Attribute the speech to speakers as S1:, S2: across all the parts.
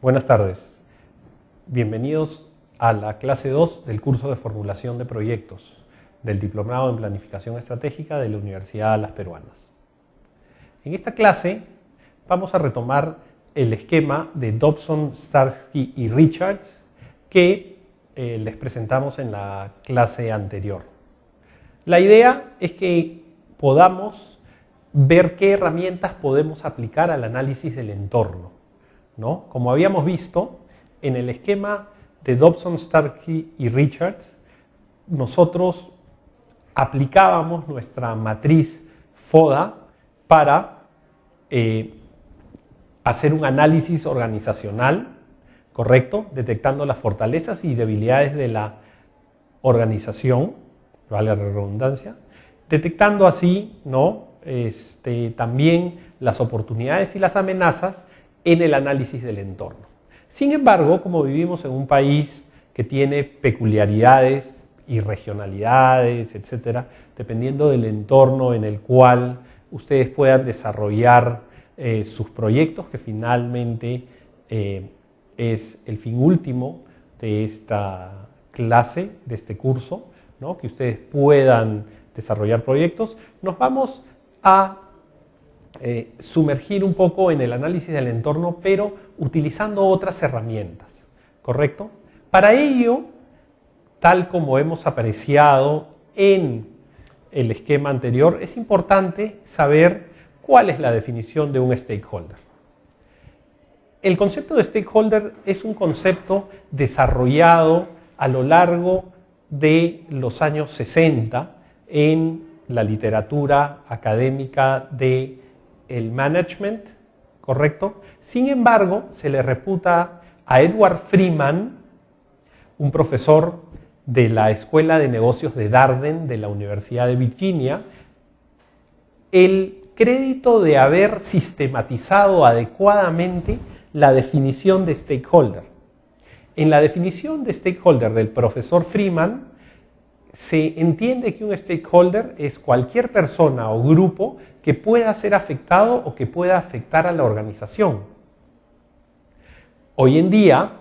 S1: Buenas tardes. Bienvenidos a la clase 2 del curso de formulación de proyectos del Diplomado en Planificación Estratégica de la Universidad Las Peruanas. En esta clase vamos a retomar el esquema de Dobson, Starsky y Richards que les presentamos en la clase anterior. La idea es que podamos ver qué herramientas podemos aplicar al análisis del entorno, ¿no? Como habíamos visto, en el esquema de Dobson, Starsky y Richards, nosotros aplicábamos nuestra matriz FODA para hacer un análisis organizacional, ¿correcto? Detectando las fortalezas y debilidades de la organización, vale la redundancia, detectando así, ¿no? También las oportunidades y las amenazas en el análisis del entorno. Sin embargo, como vivimos en un país que tiene peculiaridades y regionalidades, etcétera, dependiendo del entorno en el cual ustedes puedan desarrollar sus proyectos, que finalmente es el fin último de esta clase, de este curso, ¿no? Que ustedes puedan desarrollar proyectos, nos vamos a sumergir un poco en el análisis del entorno, pero utilizando otras herramientas, ¿correcto? Para ello, tal como hemos apreciado en el esquema anterior, es importante saber cuál es la definición de un stakeholder. El concepto de stakeholder es un concepto desarrollado a lo largo de los años 60 en la literatura académica de el management, ¿correcto? Sin embargo, se le reputa a Edward Freeman, un profesor de la Escuela de Negocios de Darden de la Universidad de Virginia, el crédito de haber sistematizado adecuadamente la definición de stakeholder. En la definición de stakeholder del profesor Freeman, se entiende que un stakeholder es cualquier persona o grupo que pueda ser afectado o que pueda afectar a la organización. Hoy en día,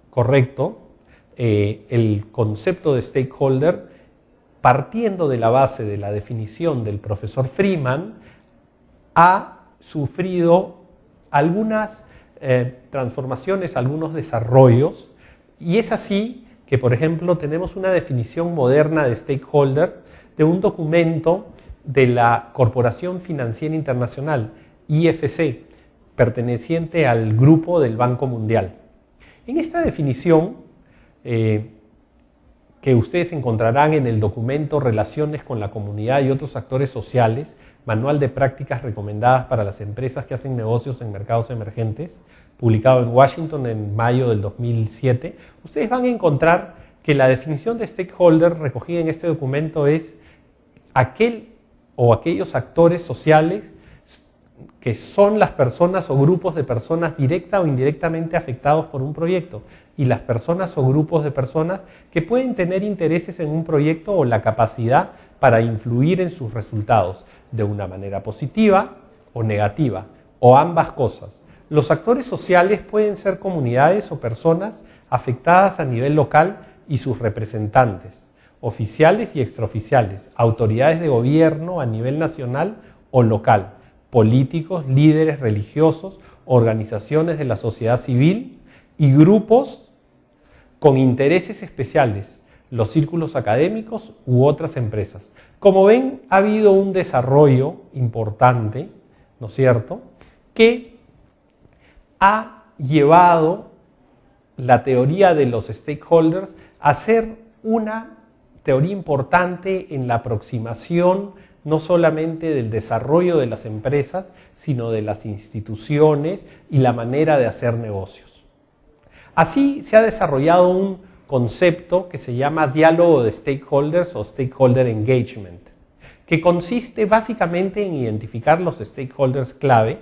S1: correcto, el concepto de stakeholder, partiendo de la base de la definición del profesor Freeman, ha sufrido algunas transformaciones, algunos desarrollos, y es así que, por ejemplo, tenemos una definición moderna de stakeholder de un documento de la Corporación Financiera Internacional, IFC, perteneciente al grupo del Banco Mundial. En esta definición, que ustedes encontrarán en el documento Relaciones con la Comunidad y otros actores sociales, Manual de prácticas recomendadas para las empresas que hacen negocios en mercados emergentes, publicado en Washington en mayo del 2007, ustedes van a encontrar que la definición de stakeholder recogida en este documento es aquel o aquellos actores sociales que son las personas o grupos de personas directa o indirectamente afectados por un proyecto, y las personas o grupos de personas que pueden tener intereses en un proyecto o la capacidad para influir en sus resultados de una manera positiva o negativa, o ambas cosas. Los actores sociales pueden ser comunidades o personas afectadas a nivel local y sus representantes, oficiales y extraoficiales, autoridades de gobierno a nivel nacional o local, políticos, líderes religiosos, organizaciones de la sociedad civil y grupos con intereses especiales, los círculos académicos u otras empresas. Como ven, ha habido un desarrollo importante, ¿no es cierto?, que ha llevado la teoría de los stakeholders a ser una teoría importante en la aproximación no solamente del desarrollo de las empresas, sino de las instituciones y la manera de hacer negocios. Así se ha desarrollado un concepto que se llama diálogo de stakeholders o stakeholder engagement, que consiste básicamente en identificar los stakeholders clave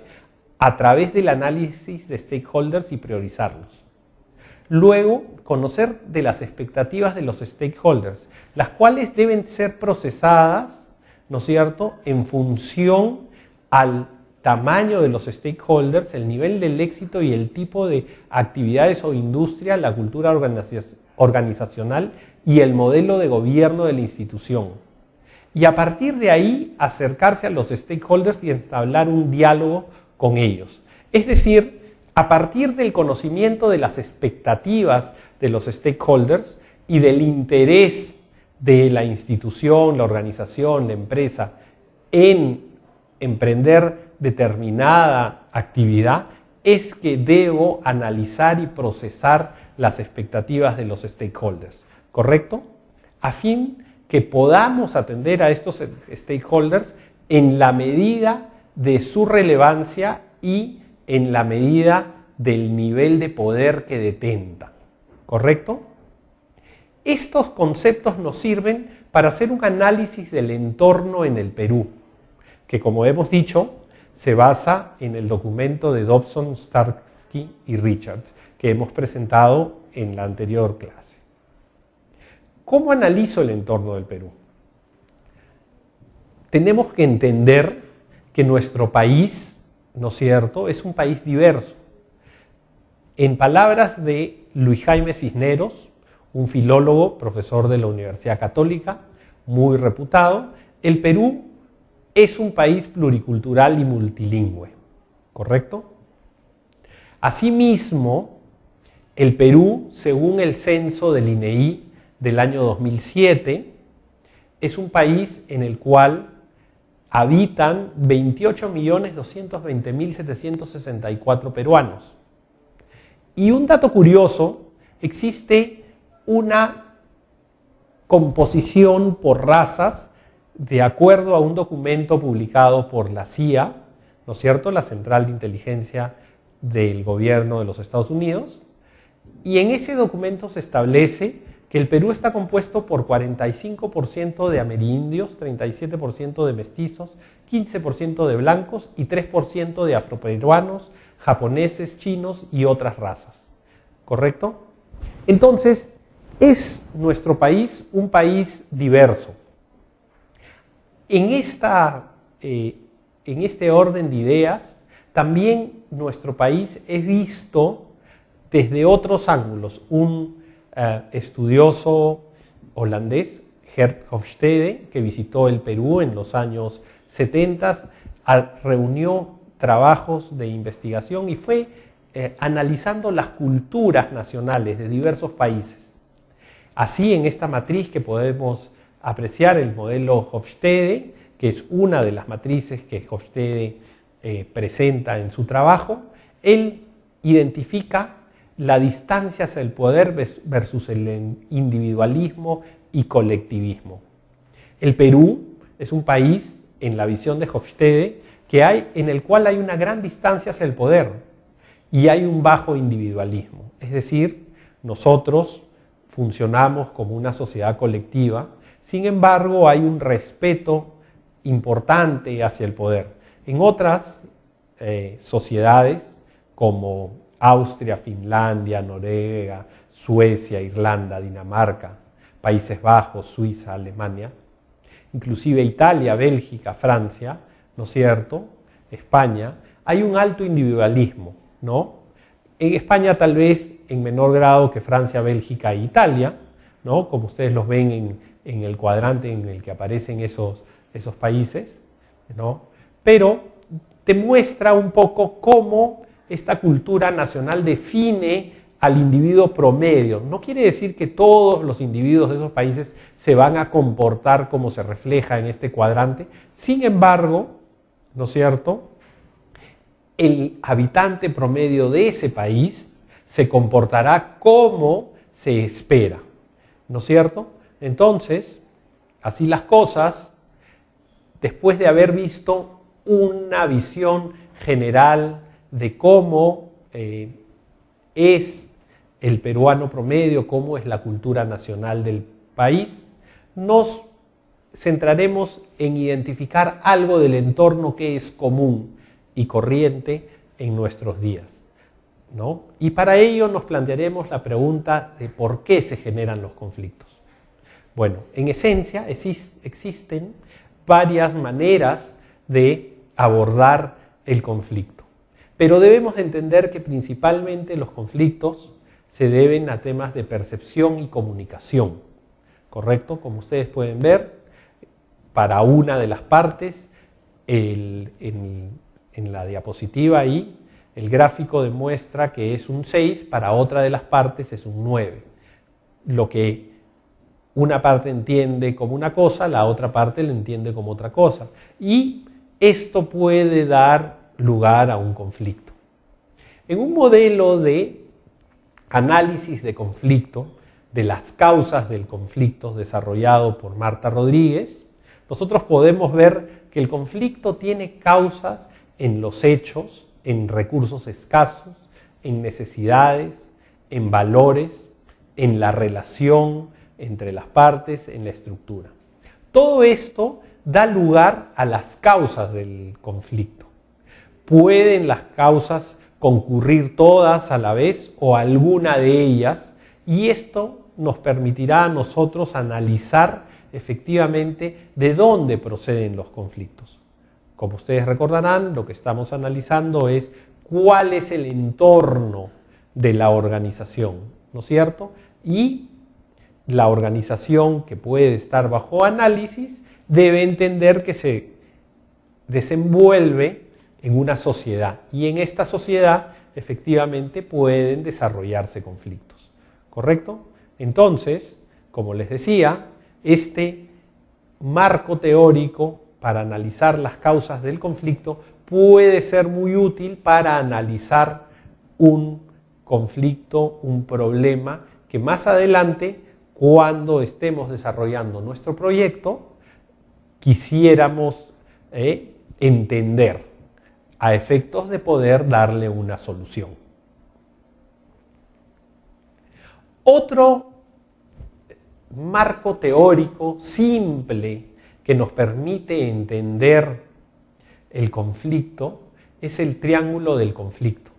S1: a través del análisis de stakeholders y priorizarlos. Luego, conocer de las expectativas de los stakeholders, las cuales deben ser procesadas, ¿no es cierto?, en función al tamaño de los stakeholders, el nivel del éxito y el tipo de actividades o industria, la cultura organizacional y el modelo de gobierno de la institución. Y a partir de ahí acercarse a los stakeholders y entablar un diálogo con ellos. Es decir, a partir del conocimiento de las expectativas de los stakeholders y del interés de la institución, la organización, la empresa en emprender determinada actividad, es que debo analizar y procesar las expectativas de los stakeholders, ¿correcto? A fin que podamos atender a estos stakeholders en la medida de su relevancia y en la medida del nivel de poder que detentan, ¿correcto? Estos conceptos nos sirven para hacer un análisis del entorno en el Perú, que como hemos dicho, se basa en el documento de Dobson, Starsky y Richards, que hemos presentado en la anterior clase. ¿Cómo analizo el entorno del Perú? Tenemos que entender que nuestro país, ¿no es cierto?, es un país diverso. En palabras de Luis Jaime Cisneros, un filólogo, profesor de la Universidad Católica, muy reputado, el Perú es un país pluricultural y multilingüe, ¿correcto? Asimismo, el Perú, según el censo del INEI del año 2007, es un país en el cual habitan 28.220.764 peruanos. Y un dato curioso, existe una composición por razas de acuerdo a un documento publicado por la CIA, ¿no es cierto?, la Central de Inteligencia del Gobierno de los Estados Unidos, y en ese documento se establece que el Perú está compuesto por 45% de amerindios, 37% de mestizos, 15% de blancos y 3% de afroperuanos, japoneses, chinos y otras razas, ¿correcto? Entonces, es nuestro país un país diverso. En este orden de ideas, también nuestro país es visto desde otros ángulos. Un estudioso holandés, Geert Hofstede, que visitó el Perú en los años 70, reunió trabajos de investigación y fue analizando las culturas nacionales de diversos países. Así, en esta matriz que podemos apreciar el modelo Hofstede, que es una de las matrices que Hofstede presenta en su trabajo, él identifica la distancia hacia el poder versus el individualismo y colectivismo. El Perú es un país, en la visión de Hofstede, en el cual hay una gran distancia hacia el poder y hay un bajo individualismo. Es decir, nosotros funcionamos como una sociedad colectiva. Sin embargo, hay un respeto importante hacia el poder. En otras sociedades, como Austria, Finlandia, Noruega, Suecia, Irlanda, Dinamarca, Países Bajos, Suiza, Alemania, inclusive Italia, Bélgica, Francia, ¿no es cierto?, España, hay un alto individualismo, ¿no? En España tal vez en menor grado que Francia, Bélgica e Italia, ¿no?, como ustedes los ven en el cuadrante en el que aparecen esos países, ¿no? Pero te muestra un poco cómo esta cultura nacional define al individuo promedio. No quiere decir que todos los individuos de esos países se van a comportar como se refleja en este cuadrante. Sin embargo, ¿no es cierto?, el habitante promedio de ese país se comportará como se espera, ¿no es cierto? Entonces, así las cosas, después de haber visto una visión general de cómo es el peruano promedio, cómo es la cultura nacional del país, nos centraremos en identificar algo del entorno que es común y corriente en nuestros días, ¿no? Y para ello nos plantearemos la pregunta de por qué se generan los conflictos. Bueno, en esencia existen varias maneras de abordar el conflicto. Pero debemos entender que principalmente los conflictos se deben a temas de percepción y comunicación, ¿correcto? Como ustedes pueden ver, para una de las partes, en la diapositiva ahí, el gráfico demuestra que es un 6, para otra de las partes es un 9. Lo que una parte entiende como una cosa, la otra parte lo entiende como otra cosa. Y esto puede dar lugar a un conflicto. En un modelo de análisis de conflicto, de las causas del conflicto desarrollado por Marta Rodríguez, nosotros podemos ver que el conflicto tiene causas en los hechos, en recursos escasos, en necesidades, en valores, en la relación entre las partes, en la estructura. Todo esto da lugar a las causas del conflicto. ¿Pueden las causas concurrir todas a la vez o alguna de ellas? Y esto nos permitirá a nosotros analizar efectivamente de dónde proceden los conflictos. Como ustedes recordarán, lo que estamos analizando es cuál es el entorno de la organización, ¿no es cierto? Y la organización que puede estar bajo análisis debe entender que se desenvuelve en una sociedad y en esta sociedad efectivamente pueden desarrollarse conflictos, ¿correcto? Entonces, como les decía, este marco teórico para analizar las causas del conflicto puede ser muy útil para analizar un conflicto, un problema que más adelante, cuando estemos desarrollando nuestro proyecto, quisiéramos entender a efectos de poder darle una solución. Otro marco teórico simple que nos permite entender el conflicto es el triángulo del conflicto.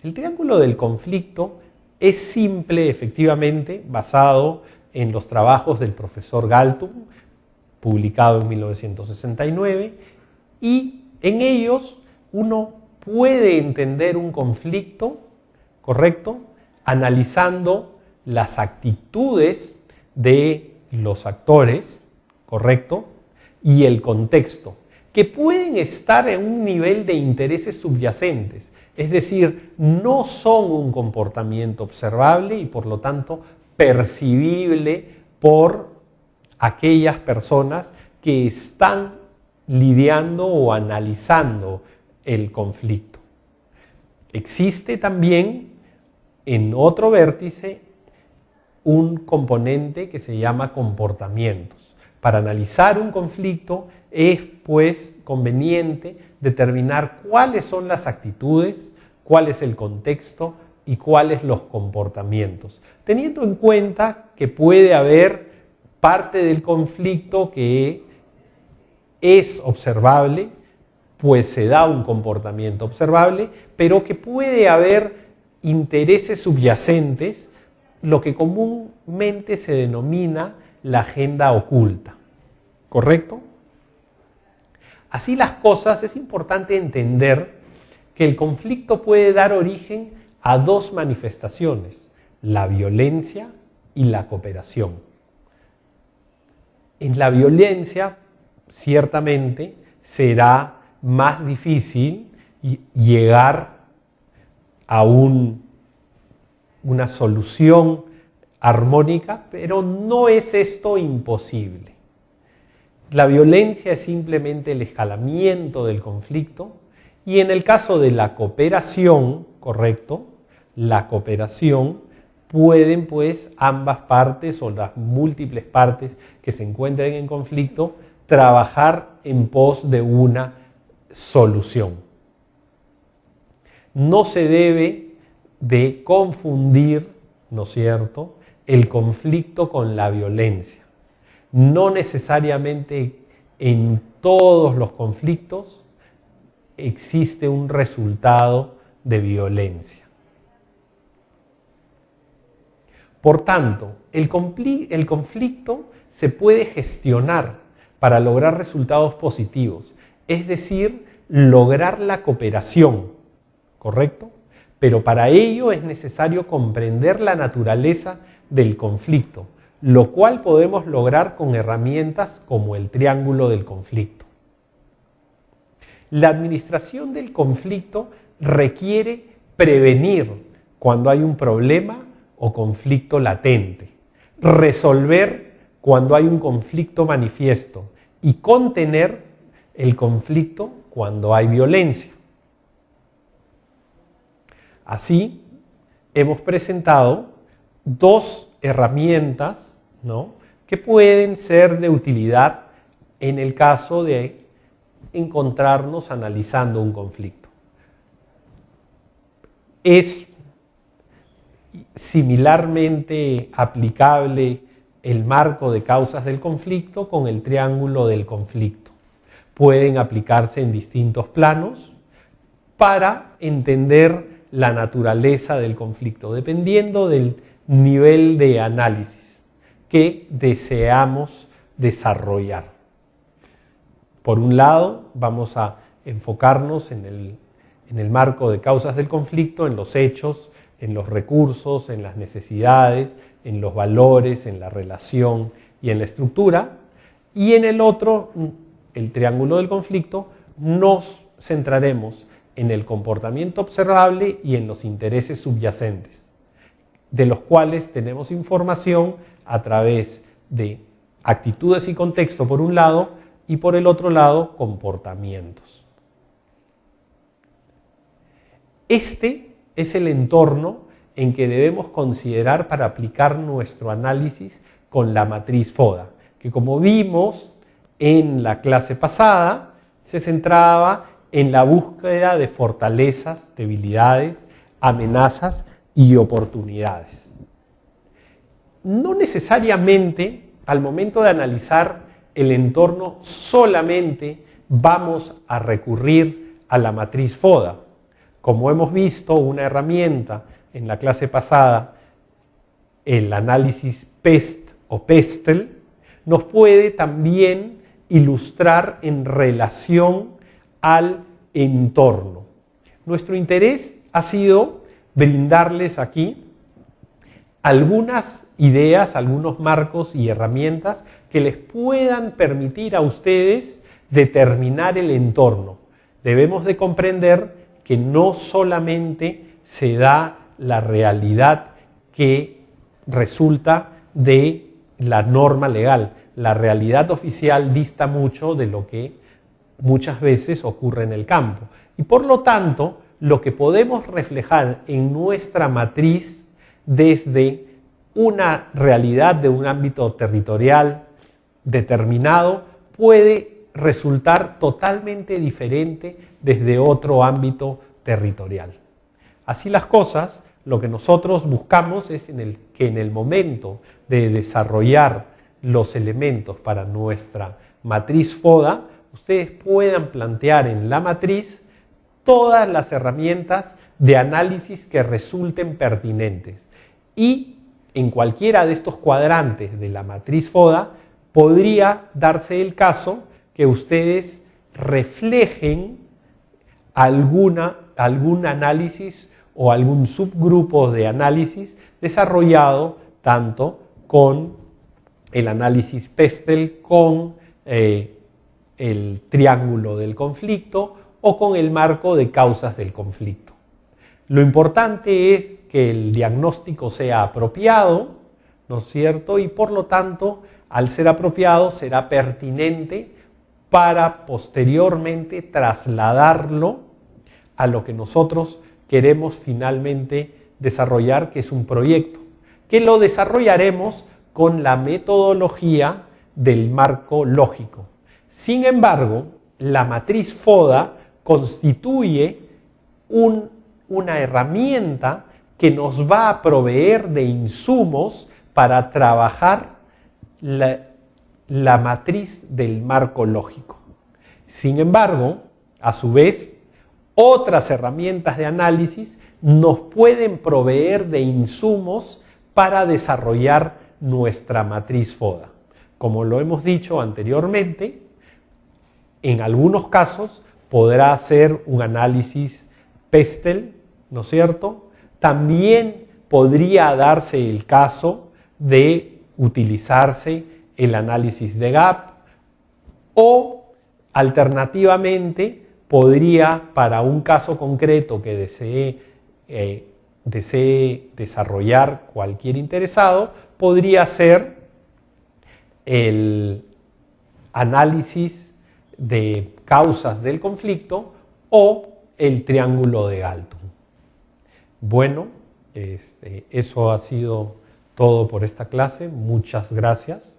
S1: El triángulo del conflicto es simple, efectivamente, basado en los trabajos del profesor Galtung, publicado en 1969, y en ellos uno puede entender un conflicto, ¿correcto?, analizando las actitudes de los actores, ¿correcto?, y el contexto, que pueden estar en un nivel de intereses subyacentes, es decir, no son un comportamiento observable y por lo tanto percibible por aquellas personas que están lidiando o analizando el conflicto. Existe también en otro vértice un componente que se llama comportamientos. Para analizar un conflicto es pues conveniente determinar cuáles son las actitudes, cuál es el contexto y cuáles los comportamientos, teniendo en cuenta que puede haber parte del conflicto que es observable, pues se da un comportamiento observable, pero que puede haber intereses subyacentes, lo que comúnmente se denomina la agenda oculta, ¿correcto? Así las cosas, es importante entender que el conflicto puede dar origen a dos manifestaciones, la violencia y la cooperación. En la violencia, ciertamente, será más difícil llegar a una solución armónica, pero no es esto imposible. La violencia es simplemente el escalamiento del conflicto y en el caso de la cooperación, ¿correcto?, la cooperación pueden pues ambas partes o las múltiples partes que se encuentren en conflicto trabajar en pos de una solución. No se debe de confundir, ¿no es cierto?, el conflicto con la violencia. No necesariamente en todos los conflictos existe un resultado de violencia. Por tanto, el conflicto se puede gestionar para lograr resultados positivos, es decir, lograr la cooperación, ¿correcto? Pero para ello es necesario comprender la naturaleza del conflicto, lo cual podemos lograr con herramientas como el triángulo del conflicto. La administración del conflicto requiere prevenir cuando hay un problema o conflicto latente, resolver cuando hay un conflicto manifiesto y contener el conflicto cuando hay violencia. Así, hemos presentado dos herramientas, ¿no?, que pueden ser de utilidad en el caso de encontrarnos analizando un conflicto. Es similarmente aplicable el marco de causas del conflicto con el triángulo del conflicto. Pueden aplicarse en distintos planos para entender la naturaleza del conflicto, dependiendo del nivel de análisis que deseamos desarrollar. Por un lado, vamos a enfocarnos en el marco de causas del conflicto, en los hechos, en los recursos, en las necesidades, en los valores, en la relación y en la estructura. Y en el otro, el triángulo del conflicto, nos centraremos en el comportamiento observable y en los intereses subyacentes, de los cuales tenemos información a través de actitudes y contexto por un lado y por el otro lado comportamientos. Este es el entorno en que debemos considerar para aplicar nuestro análisis con la matriz FODA, que como vimos en la clase pasada, se centraba en la búsqueda de fortalezas, debilidades, amenazas y oportunidades. No necesariamente al momento de analizar el entorno solamente vamos a recurrir a la matriz FODA. Como hemos visto, una herramienta en la clase pasada, el análisis PEST o PESTEL, nos puede también ilustrar en relación al entorno. Nuestro interés ha sido brindarles aquí algunas ideas, algunos marcos y herramientas que les puedan permitir a ustedes determinar el entorno. Debemos de comprender que no solamente se da la realidad que resulta de la norma legal. La realidad oficial dista mucho de lo que muchas veces ocurre en el campo. Y por lo tanto, lo que podemos reflejar en nuestra matriz desde una realidad de un ámbito territorial determinado puede resultar totalmente diferente desde otro ámbito territorial. Así las cosas, lo que nosotros buscamos es que en el momento de desarrollar los elementos para nuestra matriz FODA, ustedes puedan plantear en la matriz todas las herramientas de análisis que resulten pertinentes. Y en cualquiera de estos cuadrantes de la matriz FODA podría darse el caso que ustedes reflejen algún análisis o algún subgrupo de análisis desarrollado tanto con el análisis PESTEL, con el triángulo del conflicto o con el marco de causas del conflicto. Lo importante es que el diagnóstico sea apropiado, ¿no es cierto? Y por lo tanto, al ser apropiado, será pertinente para posteriormente trasladarlo a lo que nosotros queremos finalmente desarrollar, que es un proyecto, que lo desarrollaremos con la metodología del marco lógico. Sin embargo, la matriz FODA constituye una herramienta que nos va a proveer de insumos para trabajar la matriz del marco lógico. Sin embargo, a su vez, otras herramientas de análisis nos pueden proveer de insumos para desarrollar nuestra matriz FODA. Como lo hemos dicho anteriormente, en algunos casos podrá hacer un análisis Pestel, ¿no es cierto? También podría darse el caso de utilizarse el análisis de gap o alternativamente podría, para un caso concreto que desee desarrollar cualquier interesado, podría ser el análisis de causas del conflicto o el triángulo de Galton. Bueno, eso ha sido todo por esta clase. Muchas gracias.